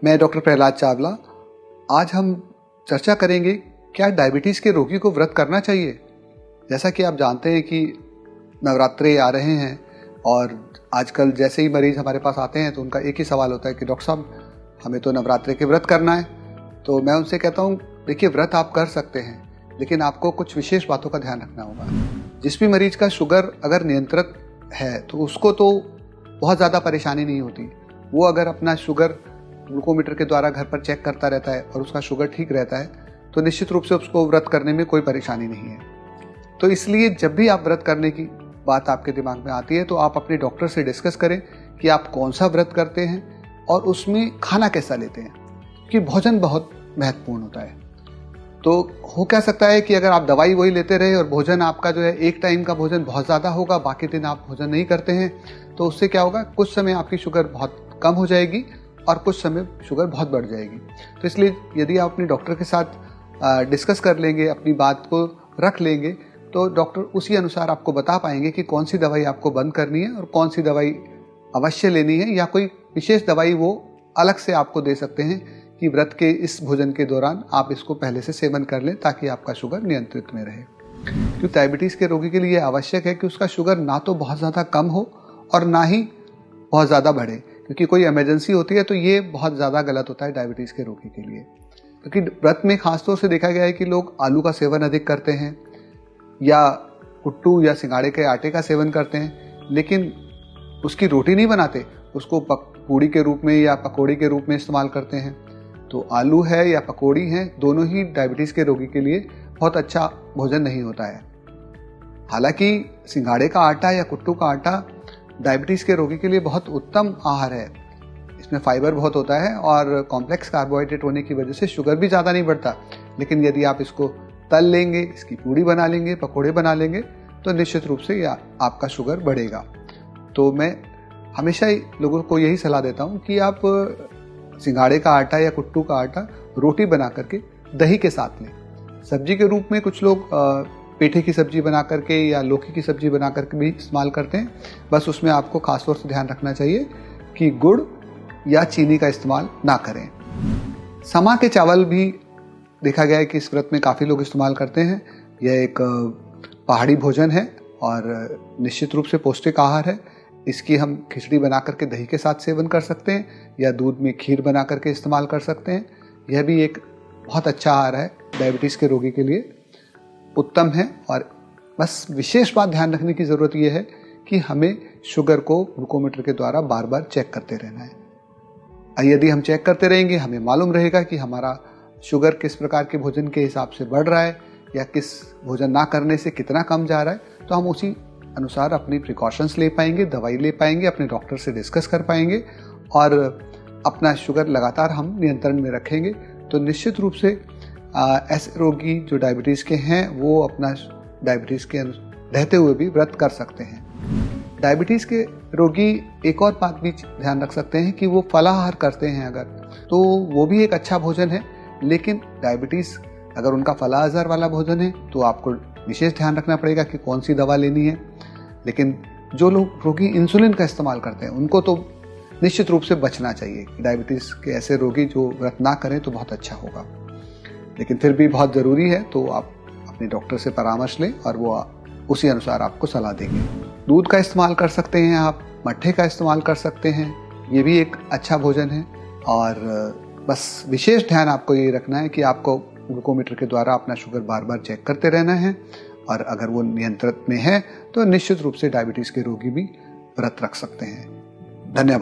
मैं डॉक्टर प्रहलाद चावला। आज हम चर्चा करेंगे क्या डायबिटीज़ के रोगी को व्रत करना चाहिए। जैसा कि आप जानते हैं कि नवरात्रे आ रहे हैं और आजकल जैसे ही मरीज हमारे पास आते हैं तो उनका एक ही सवाल होता है कि डॉक्टर साहब हमें तो नवरात्रे के व्रत करना है। तो मैं उनसे कहता हूँ देखिए व्रत आप कर सकते हैं लेकिन आपको कुछ विशेष बातों का ध्यान रखना होगा। जिस भी मरीज का शुगर अगर नियंत्रित है तो उसको तो बहुत ज़्यादा परेशानी नहीं होती। वो अगर अपना शुगर ग्लूकोमीटर के द्वारा घर पर चेक करता रहता है और उसका शुगर ठीक रहता है तो निश्चित रूप से उसको व्रत करने में कोई परेशानी नहीं है। तो इसलिए जब भी आप व्रत करने की बात आपके दिमाग में आती है तो आप अपने डॉक्टर से डिस्कस करें कि आप कौन सा व्रत करते हैं और उसमें खाना कैसा लेते हैं, क्योंकि भोजन बहुत महत्वपूर्ण होता है। तो हो क्या सकता है कि अगर आप दवाई वही लेते रहे और भोजन आपका जो है एक टाइम का भोजन बहुत ज़्यादा होगा, बाकी दिन आप भोजन नहीं करते हैं, तो उससे क्या होगा, कुछ समय आपकी शुगर बहुत कम हो जाएगी और कुछ समय शुगर बहुत बढ़ जाएगी। तो इसलिए यदि आप अपने डॉक्टर के साथ डिस्कस कर लेंगे, अपनी बात को रख लेंगे, तो डॉक्टर उसी अनुसार आपको बता पाएंगे कि कौन सी दवाई आपको बंद करनी है और कौन सी दवाई अवश्य लेनी है, या कोई विशेष दवाई वो अलग से आपको दे सकते हैं कि व्रत के इस भोजन के दौरान आप इसको पहले से सेवन कर लें ताकि आपका शुगर नियंत्रित में रहे। क्योंकि डायबिटीज़ के रोगी के लिए आवश्यक है कि उसका शुगर ना तो बहुत ज़्यादा कम हो और ना ही बहुत ज़्यादा बढ़े, क्योंकि कोई इमरजेंसी होती है तो ये बहुत ज़्यादा गलत होता है डायबिटीज़ के रोगी के लिए। क्योंकि व्रत में खासतौर से देखा गया है कि लोग आलू का सेवन अधिक करते हैं या कुट्टू या सिंगाड़े के आटे का सेवन करते हैं, लेकिन उसकी रोटी नहीं बनाते, उसको पूड़ी के रूप में या पकौड़ी के रूप में इस्तेमाल करते हैं। तो आलू है या पकौड़ी है, दोनों ही डायबिटीज़ के रोगी के लिए बहुत अच्छा भोजन नहीं होता है। हालांकि सिंगाड़े का आटा या कुट्टू का आटा डायबिटीज़ के रोगी के लिए बहुत उत्तम आहार है। इसमें फाइबर बहुत होता है और कॉम्प्लेक्स कार्बोहाइड्रेट होने की वजह से शुगर भी ज़्यादा नहीं बढ़ता। लेकिन यदि आप इसको तल लेंगे, इसकी पूड़ी बना लेंगे, पकौड़े बना लेंगे, तो निश्चित रूप से आपका शुगर बढ़ेगा। तो मैं हमेशा ही लोगों को यही सलाह देता हूँ कि आप सिंगाड़े का आटा या कुट्टू का आटा रोटी बना करके दही के साथ लें। सब्जी के रूप में कुछ लोग पेठे की सब्जी बना करके या लौकी की सब्जी बना करके भी इस्तेमाल करते हैं। बस उसमें आपको खासतौर से ध्यान रखना चाहिए कि गुड़ या चीनी का इस्तेमाल ना करें। समा के चावल भी देखा गया है कि इस व्रत में काफ़ी लोग इस्तेमाल करते हैं। यह एक पहाड़ी भोजन है और निश्चित रूप से पौष्टिक आहार है। इसकी हम खिचड़ी बना करके दही के साथ सेवन कर सकते हैं या दूध में खीर बना करके इस्तेमाल कर सकते हैं। यह भी एक बहुत अच्छा आहार है, डायबिटीज़ के रोगी के लिए उत्तम है। और बस विशेष बात ध्यान रखने की ज़रूरत यह है कि हमें शुगर को ग्लूकोमीटर के द्वारा बार बार चेक करते रहना है। यदि हम चेक करते रहेंगे, हमें मालूम रहेगा कि हमारा शुगर किस प्रकार के भोजन के हिसाब से बढ़ रहा है या किस भोजन ना करने से कितना कम जा रहा है, तो हम उसी अनुसार अपनी प्रिकॉशंस ले पाएंगे, दवाई ले पाएंगे, अपने डॉक्टर से डिस्कस कर पाएंगे और अपना शुगर लगातार हम नियंत्रण में रखेंगे। तो निश्चित रूप से ऐसे रोगी जो डायबिटीज़ के हैं वो अपना डायबिटीज़ के रहते हुए भी व्रत कर सकते हैं। डायबिटीज़ के रोगी एक और बात भी ध्यान रख सकते हैं कि वो फलाहार करते हैं अगर, तो वो भी एक अच्छा भोजन है। लेकिन डायबिटीज़ अगर उनका फलाहार वाला भोजन है तो आपको विशेष ध्यान रखना पड़ेगा कि कौन सी दवा लेनी है। लेकिन जो लोग रोगी इंसुलिन का इस्तेमाल करते हैं उनको तो निश्चित रूप से बचना चाहिए। डायबिटीज़ के ऐसे रोगी जो व्रत ना करें तो बहुत अच्छा होगा। लेकिन फिर भी बहुत ज़रूरी है तो आप अपने डॉक्टर से परामर्श लें और वो उसी अनुसार आपको सलाह देंगे। दूध का इस्तेमाल कर सकते हैं आप, मट्ठे का इस्तेमाल कर सकते हैं, ये भी एक अच्छा भोजन है। और बस विशेष ध्यान आपको ये रखना है कि आपको ग्लूकोमीटर के द्वारा अपना शुगर बार बार चेक करते रहना है और अगर वो नियंत्रण में है तो निश्चित रूप से डायबिटीज़ के रोगी भी व्रत रख सकते हैं। धन्यवाद।